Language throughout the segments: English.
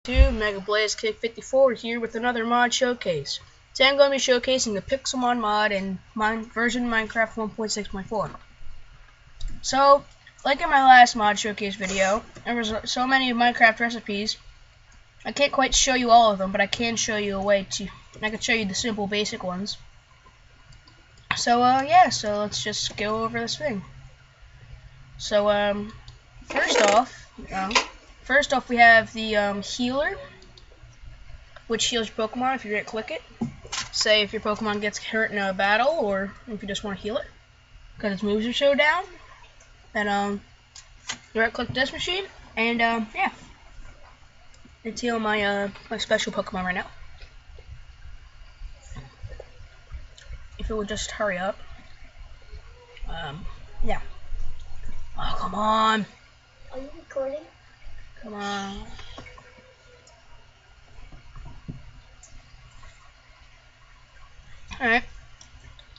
Mega Blaze Kick 54 here with another mod showcase. Today I'm going to be showcasing the Pixelmon mod in version Minecraft 1.6.4. So, like in my last mod showcase video, there was so many Minecraft recipes. I can't quite show you all of them, but I can show you a way to. I can show you the simple, basic ones. So, so let's just go over this thing. So, First off, we have the healer, which heals your Pokemon if you right click it. Say if your Pokemon gets hurt in a battle, or if you just want to heal it, because its moves are so down. Then you right click this machine, and yeah, it's healing my my special Pokemon right now. If it would just hurry up. Yeah. Oh, come on. Are you recording? Come on. Alright.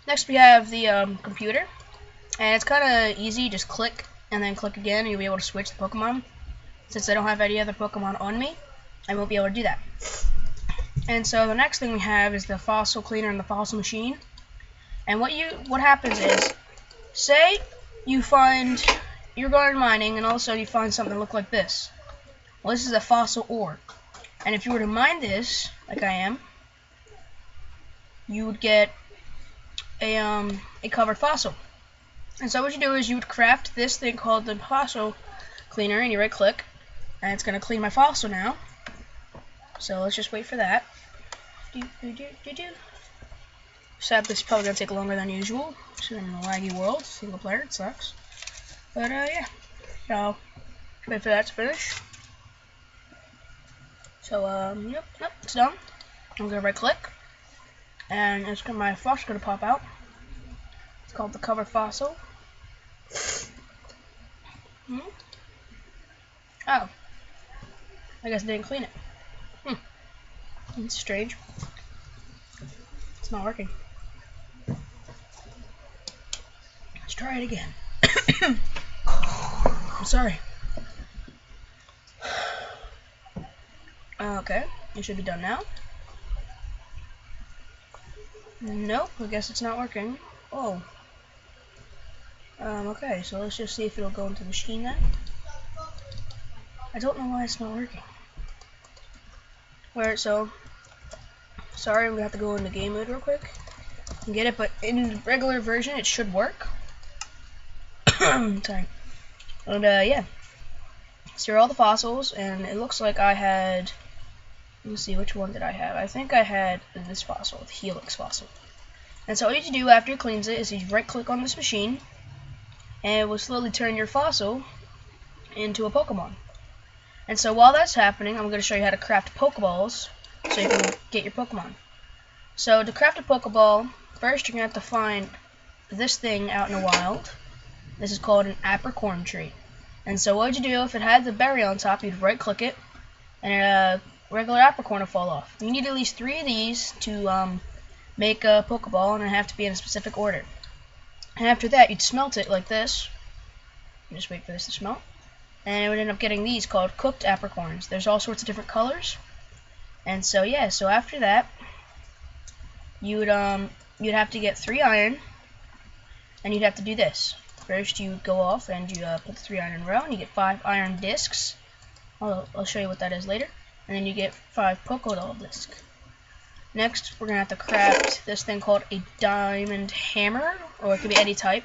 Next we have the computer. And it's kind of easy. Just click and then click again and you'll be able to switch the Pokemon. Since I don't have any other Pokemon on me, I won't be able to do that. And so the next thing we have is the fossil cleaner and the fossil machine. And what happens is, say you're going mining and all of a sudden you find something that looks like this. Well, this is a fossil ore, and if you were to mine this, like I am, you would get a covered fossil. And so what you do is you would craft this thing called the fossil cleaner, and you right click, and it's gonna clean my fossil now. So let's just wait for that. Sad, this is probably gonna take longer than usual. So in a laggy world, single player, it sucks. But yeah, so wait for that to finish. So yep, it's done. I'm gonna right click, and my fossil's gonna pop out. It's called the cover fossil. Oh, I guess I didn't clean it. It's strange. It's not working. Let's try it again. I'm sorry. Okay, it should be done now. Nope, I guess it's not working. Oh. Okay, so let's just see if it'll go into the machine then. I don't know why it's not working. Alright, so sorry, I'm gonna have to go into game mode real quick and get it, but in the regular version it should work. Sorry. And yeah. So here are all the fossils, and it looks like I had, let me see, which one did I have? I think I had this fossil, the Helix fossil. And so all you have to do after it cleans it is you right click on this machine, and it will slowly turn your fossil into a Pokemon. And so while that's happening, I'm going to show you how to craft Pokeballs so you can get your Pokemon. So to craft a Pokeball, first you're going to have to find this thing out in the wild. This is called an apricorn tree. And so what would you do if it had the berry on top? You'd right click it, and a regular apricorn will fall off. You need at least 3 of these to make a Pokeball, and they have to be in a specific order. And after that, you'd smelt it like this. Just wait for this to smelt. And it would end up getting these called cooked apricorns. There's all sorts of different colors. And so yeah, so after that, you'd have to get 3 iron, and you'd have to do this. First, you go off and you put the 3 iron in a row, and you get 5 iron discs. I'll show you what that is later. And then you get 5 Pokédoll discs. Next, we're gonna have to craft this thing called a diamond hammer, or it could be any type,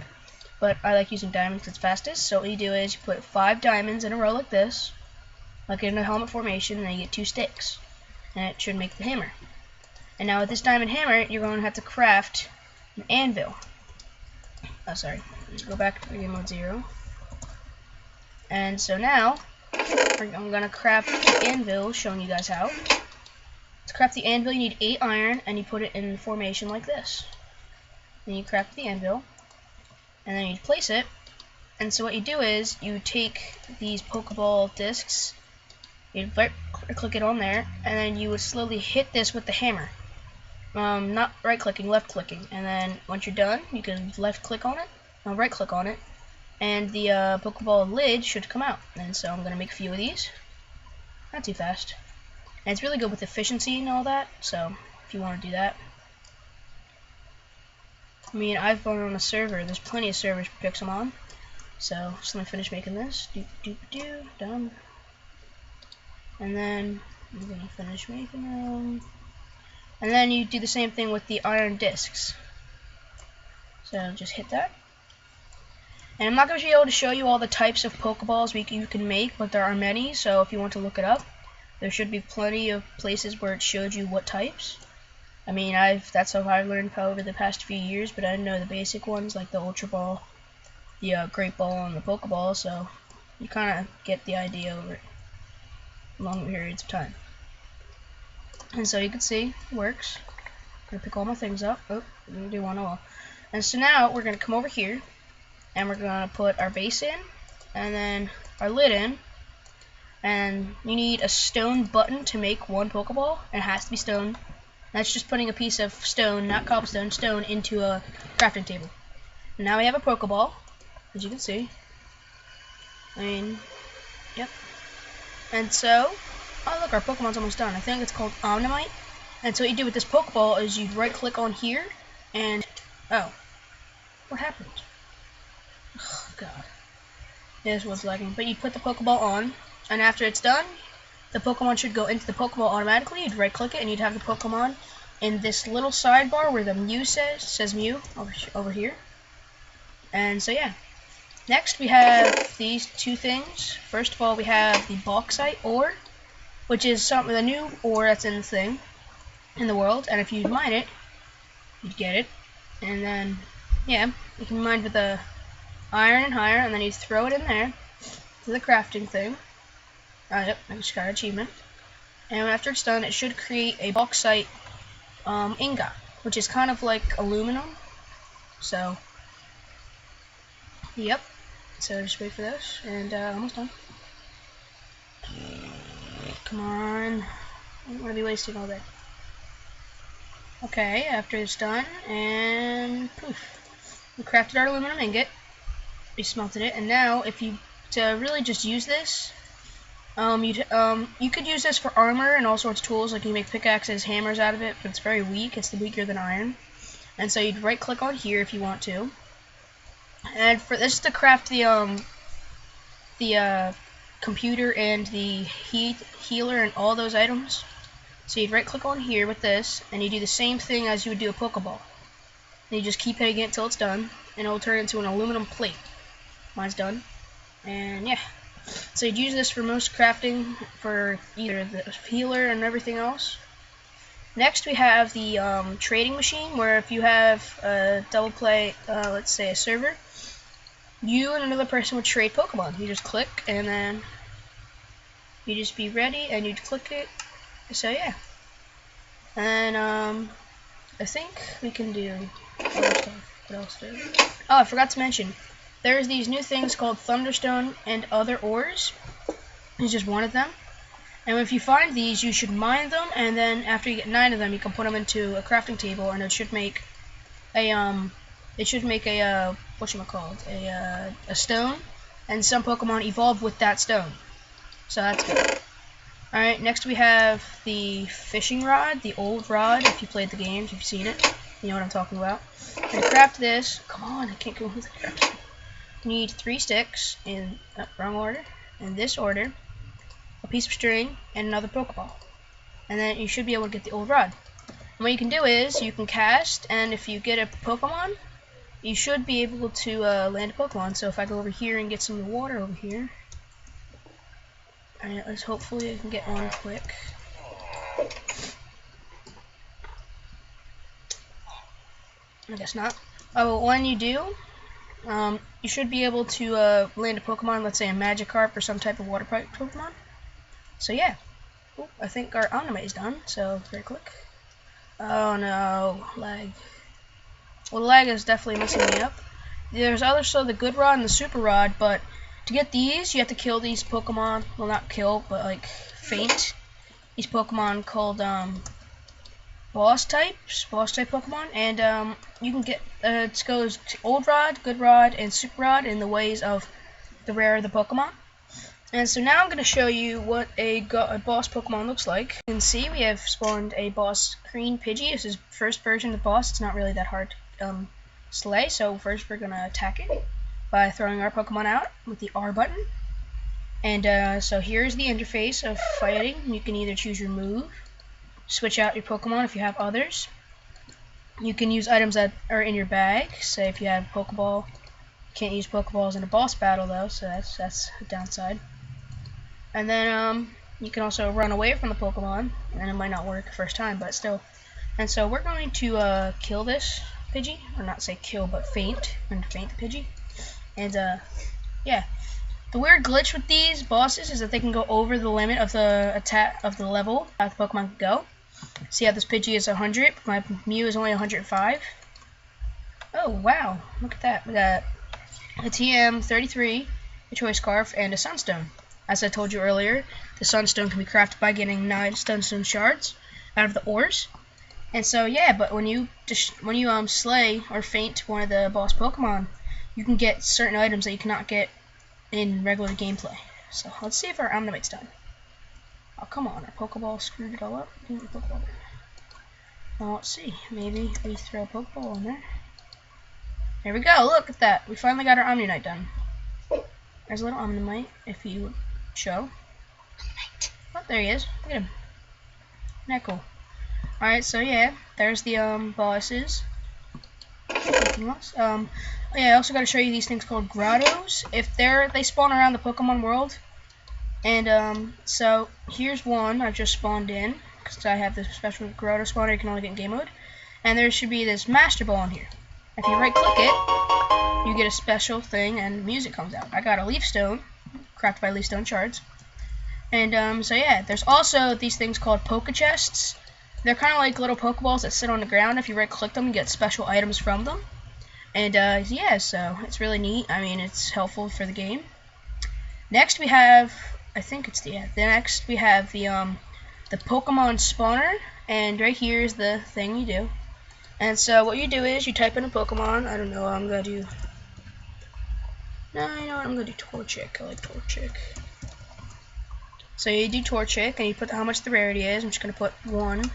but I like using diamonds because it's fastest. So what you do is you put 5 diamonds in a row like this, like in a helmet formation, and then you get 2 sticks, and it should make the hammer. And now with this diamond hammer, you're going to have to craft an anvil. Oh, sorry. Go back to game mode 0. And so now, I'm going to craft the anvil, showing you guys how. To craft the anvil, you need 8 iron, and you put it in formation like this. Then you craft the anvil, and then you place it. And so what you do is, you take these Pokeball discs, you click it on there, and then you would slowly hit this with the hammer. Not right clicking, left clicking. And then once you're done, you can left click on it, right click on it, and the Pokeball lid should come out. And so I'm going to make a few of these. Not too fast. and it's really good with efficiency and all that. So if you want to do that, I mean, I've been on a server. There's plenty of servers for Pixelmon. So just let me finish making this. Done. And then I'm gonna finish making them. And then you do the same thing with the iron discs. So just hit that. And I'm not going to be able to show you all the types of Pokeballs you can make, but there are many, so if you want to look it up, there should be plenty of places where it showed you what types. I mean, that's how I've learned over the past few years, but I didn't know the basic ones like the Ultra Ball, the Great Ball, and the Pokeball, so you kind of get the idea over long periods of time. And so you can see, it works. I'm going to pick all my things up. Oh, I'm going to do one all. And so now we're going to come over here, and we're going to put our base in, and then our lid in, and you need a stone button to make one Pokeball, and it has to be stone. That's just putting a piece of stone, not cobblestone, stone, into a crafting table. And now we have a Pokeball, as you can see. I mean, yep. And so, oh look, our Pokemon's almost done. I think it's called Omnimite. And so what you do with this Pokeball is you right click on here, and, oh, what happened? Oh, God. This one's lagging. But you put the Pokeball on, and after it's done, the Pokemon should go into the Pokeball automatically. You'd right click it, and you'd have the Pokemon in this little sidebar where the Mew says Mew over here. And so yeah. Next we have these two things. First of all, we have the bauxite ore, which is the new ore that's in the thing, in the world. And if you mine it, you'd get it. And then, yeah, you can mine with the iron and higher, and then you throw it in there to the crafting thing. Yep, I just got an achievement. And after it's done, it should create a bauxite ingot, which is kind of like aluminum. So, yep. So just wait for this, and almost done. Come on. I don't want to be wasting all day. Okay, after it's done, and poof. We crafted our aluminum ingot. We smelted it, and now if you, to really just use this, you could use this for armor and all sorts of tools, like you make pickaxes, hammers out of it, but it's very weak. It's weaker than iron. And so you'd right click on here if you want to. And for this to craft the computer and the healer and all those items. So you'd right click on here with this, and you do the same thing as you would do a Pokeball. And you just keep hitting it until it's done, and it'll turn into an aluminum plate. Mine's done. And yeah. So you'd use this for most crafting for either the healer and everything else. Next we have the trading machine, where if you have a double play, let's say a server, you and another person would trade Pokemon. You just click, and then you just be ready, and you'd click it. So yeah. And I think we can do other stuff. What else do? Oh, I forgot to mention. There's these new things called Thunderstone and other ores. It's just one of them. And if you find these, you should mine them, and then after you get 9 of them, you can put them into a crafting table, and it should make a whatchamacallit, a stone, and some Pokemon evolve with that stone. So that's good. Alright, next we have the fishing rod, the old rod. If you played the games, if you've seen it, you know what I'm talking about. And to craft this, come on, I can't go with the crafting. You need 3 sticks in wrong order, in this order, a piece of string, and another Pokeball. And then you should be able to get the old rod. And what you can do is, you can cast, and if you get a Pokemon, you should be able to land a Pokemon. So if I go over here and get some of the water over here, and let's hopefully I can get one quick. I guess not. Oh, well, when you do, you should be able to land a Pokemon, let's say a Magikarp or some type of water type Pokemon. So yeah. Ooh, I think our Omnimite is done, so very quick. Oh no, lag. Well, the lag is definitely messing me up. There's also the good rod and the super rod, but to get these, you have to kill these Pokemon. Well, not kill, but like faint. These Pokemon called boss type Pokemon, and you can get it goes old rod, good rod, and super rod in the ways of the rarer the Pokemon. And so now I'm going to show you what a boss Pokemon looks like. You can see we have spawned a boss Green Pidgey. This is first version of the boss. It's not really that hard to slay. So first we're going to attack it by throwing our Pokemon out with the R button. And so here's the interface of fighting. You can either choose your move, switch out your Pokemon if you have others. You can use items that are in your bag. Say if you have a Pokeball. Can't use Pokeballs in a boss battle though, so that's a downside. And then you can also run away from the Pokemon, and it might not work the first time, but still. And so we're going to kill this Pidgey, or not say kill, but feint. We're going to feint the Pidgey. And yeah, the weird glitch with these bosses is that they can go over the limit of the attack of the level that the Pokemon can go. See how this Pidgey is 100? My Mew is only 105. Oh wow, look at that! We got a TM33, a Choice Scarf, and a Sunstone. As I told you earlier, the Sunstone can be crafted by getting 9 Sunstone shards out of the ores. And so yeah, but when you slay or feint one of the boss Pokemon, you can get certain items that you cannot get in regular gameplay. So let's see if our Omnimite's done. Oh come on, our Pokeball screwed it all up. Well, let's see. Maybe we throw a Pokeball in there. Here we go. Look at that. We finally got our Omnimite done. There's a little Omnimite, if you show. Oh, there he is. Look at him. Isn't that cool? Alright, so yeah, there's the bosses. Anything else? Yeah, I also got to show you these things called grottos. If they spawn around the Pokemon world. And so here's one I've just spawned in, because I have this special grotto spawner you can only get in game mode. And there should be this Master Ball in here. If you right click it, you get a special thing and music comes out. I got a Leaf Stone, crafted by Leaf Stone shards. And so yeah, there's also these things called Poke Chests. They're kind of like little Pokeballs that sit on the ground. If you right click them, you get special items from them. And yeah, so it's really neat. I mean, it's helpful for the game. Next we have, I think it's next we have the Pokemon spawner, and right here is the thing you do. And so what you do is you type in a Pokemon. I don't know. I'm gonna do. No, you know what? I'm gonna do Torchic. I like Torchic. So you do Torchic, and you put how much the rarity is. I'm just gonna put 1.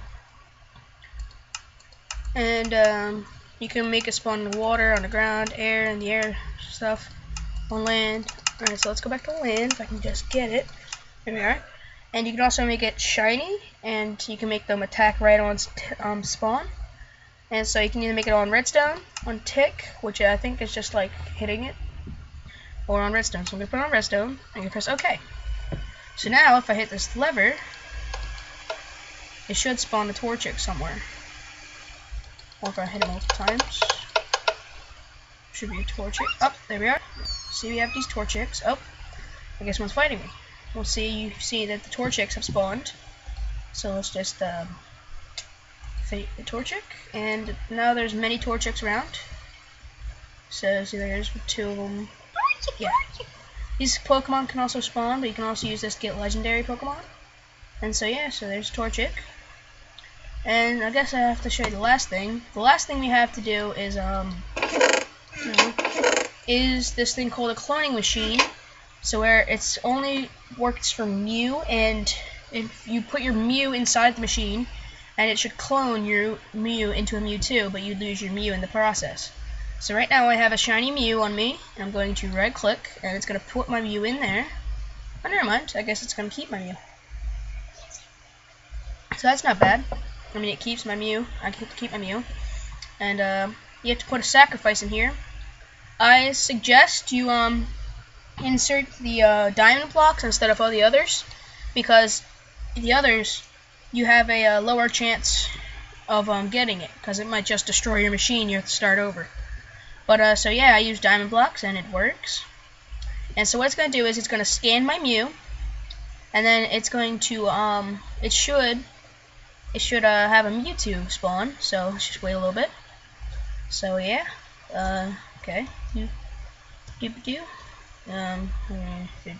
And you can make it spawn in the water, on the ground, air, in the air stuff, on land. All right, so let's go back to land. If I can just get it. There we are. And you can also make it shiny, and you can make them attack right on spawn. And so you can either make it on redstone, on tick, which I think is just like hitting it, or on redstone. So I'm going to put it on redstone, and I'm going to press OK. So now if I hit this lever, it should spawn the Torchic somewhere. Or if I hit it multiple times, should be a Torchic. Oh, there we are. See, we have these Torchics. Oh, I guess one's fighting me. We'll see, you see that the Torchics have spawned. So let's just fate the Torchic, and now there's many Torchics around. So see, there's 2 of them. Yeah. These Pokemon can also spawn, but you can also use this to get legendary Pokemon. And so yeah, so there's Torchic. And I guess I have to show you the last thing. The last thing we have to do is this thing called a cloning machine. So where it's only works for Mew, and if you put your Mew inside the machine, and it should clone your Mew into a Mewtwo, but you lose your Mew in the process. So right now I have a shiny Mew on me, and I'm going to right click, and it's going to put my Mew in there. Oh, never mind, I guess it's going to keep my Mew. So that's not bad. I mean, it keeps my Mew. I get to keep my Mew. And you have to put a sacrifice in here. I suggest you insert the diamond blocks instead of all the others, because the others you have a lower chance of getting it, because it might just destroy your machine. You have to start over. But so yeah, I use diamond blocks and it works. And so what it's going to do is it's going to scan my Mew, and then it's going to it should have a Mewtwo spawn. So let's just wait a little bit. So yeah, okay, it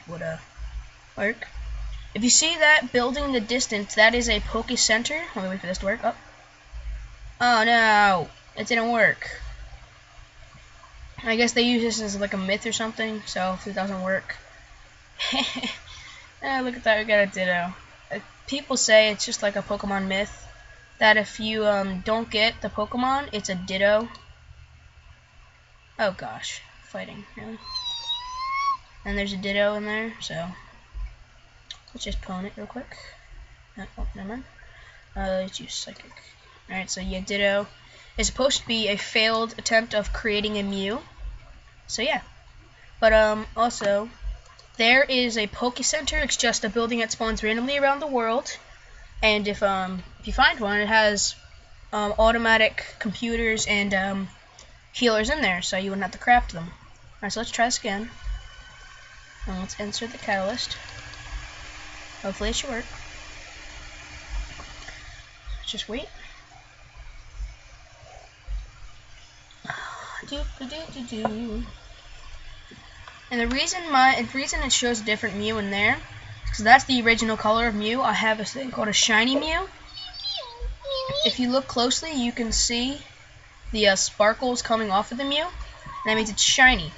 would work. If you see that building in the distance, that is a Poke Center. Let me wait for this to work. Oh no, it didn't work. I guess they use this as like a myth or something, so if it doesn't work, Look at that, we got a Ditto. People say it's just like a Pokemon myth that if you don't get the Pokemon, it's a Ditto. Oh gosh, fighting, really? And there's a Ditto in there, so let's just pwn it real quick. Oh, never mind. Let's use Psychic. Alright, so yeah, Ditto is supposed to be a failed attempt of creating a Mew. So yeah. But also, there is a Poke Center. It's just a building that spawns randomly around the world. And if you find one, it has automatic computers and healers in there, so you wouldn't have to craft them. Alright, so let's try this again. And let's insert the catalyst. Hopefully it should work. Let's just wait. And the reason it shows a different Mew in there, because that's the original color of Mew. I have a thing called a shiny Mew. If you look closely, you can see the sparkles coming off of the Mew. That means it's shiny.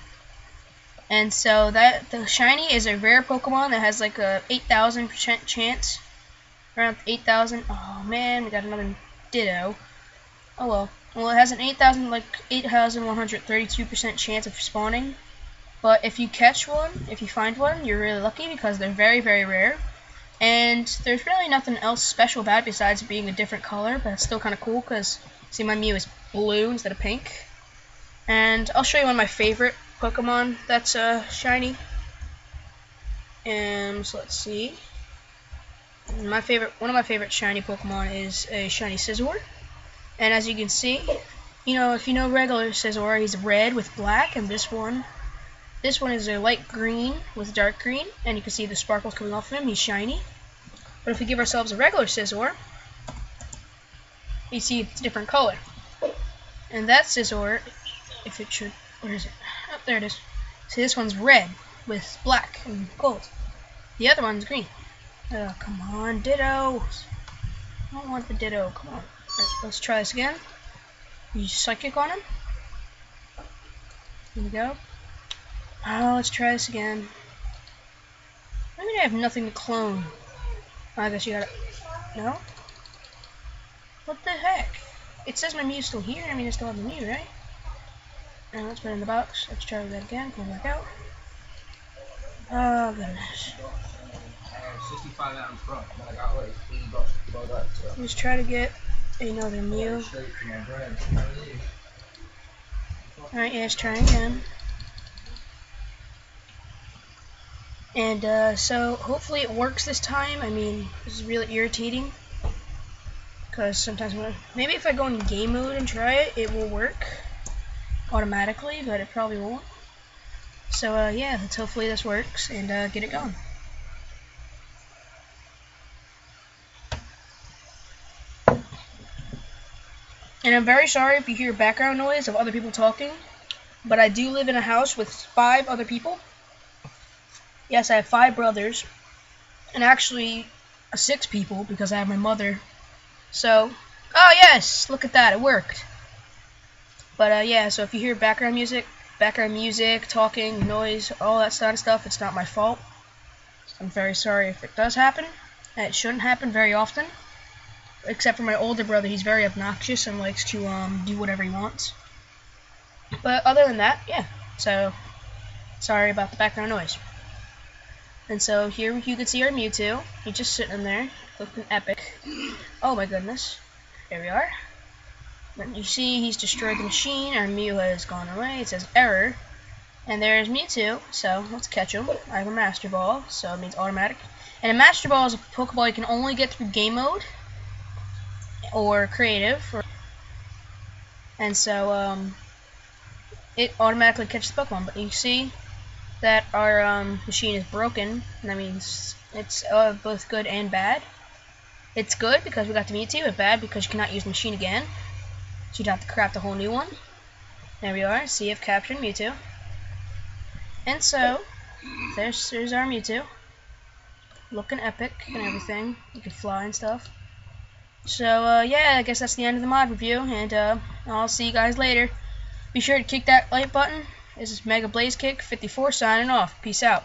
And so the shiny is a rare Pokemon that has like a 8,000% chance. Around 8,000. Oh man, we got another Ditto. Oh well. Well, it has an 8,132% chance of spawning. But if you catch one, if you find one, you're really lucky because they're very, very rare. And there's really nothing else special about it besides being a different color, but it's still kind of cool because, see, my Mew is blue instead of pink. And I'll show you one of my favorite Pokemon that's shiny. And so let's see. One of my favorite shiny Pokemon is a shiny Scizor. And as you can see, if you know regular Scizor, he's red with black, and this one is a light green with dark green, and you can see the sparkles coming off of him. He's shiny. But if we give ourselves a regular Scizor, you see it's a different color. And that Scizor, if it should, where is it? Oh, there it is. See, this one's red with black and gold. The other one's green. Oh, come on, Ditto. I don't want the Ditto. Come on. Right, let's try this again. Use Psychic on him. Here we go. Oh, let's try this again. I mean, I have nothing to clone. Oh, I guess you gotta... No? What the heck? It says my Mew's still here. I mean, I still have the Mew, right? Now let's put it in the box. Let's try that again. Pull it back out. Oh, goodness. 65 out in front, but I got like 3 bucks below that, so. Let's try to get another Mew. Alright, yeah, let's try again. And so hopefully it works this time. I mean, this is really irritating because sometimes maybe if I go in game mode and try it, it will work automatically, but it probably won't. So yeah, let's hopefully this works and get it going. And I'm very sorry if you hear background noise of other people talking, but I do live in a house with 5 other people. Yes, I have 5 brothers, and actually 6 people because I have my mother. So, oh yes, look at that, it worked. But yeah, so if you hear background music, talking, noise, all that kind of stuff, it's not my fault. I'm very sorry if it does happen. It shouldn't happen very often. Except for my older brother, he's very obnoxious and likes to do whatever he wants. But other than that, yeah. So, sorry about the background noise. And so here you can see our Mewtwo. He's just sitting in there, looking epic. Oh my goodness. There we are. But you see he's destroyed the machine. Our Mew has gone away. It says error. And there's Mewtwo. So let's catch him. I have a Master Ball, so it means automatic. And a Master Ball is a Pokeball you can only get through game mode or creative. And so it automatically catches the Pokemon. But you see that our machine is broken, and that means it's both good and bad. It's good because we got the Mewtwo, and bad because you cannot use the machine again. So you'd have to craft a whole new one. There we are. See, I've captured Mewtwo. And so, there's our Mewtwo. Looking epic and everything. You can fly and stuff. So, yeah, I guess that's the end of the mod review, and I'll see you guys later. Be sure to kick that like button. This is Mega Blaze Kick 54 signing off. Peace out.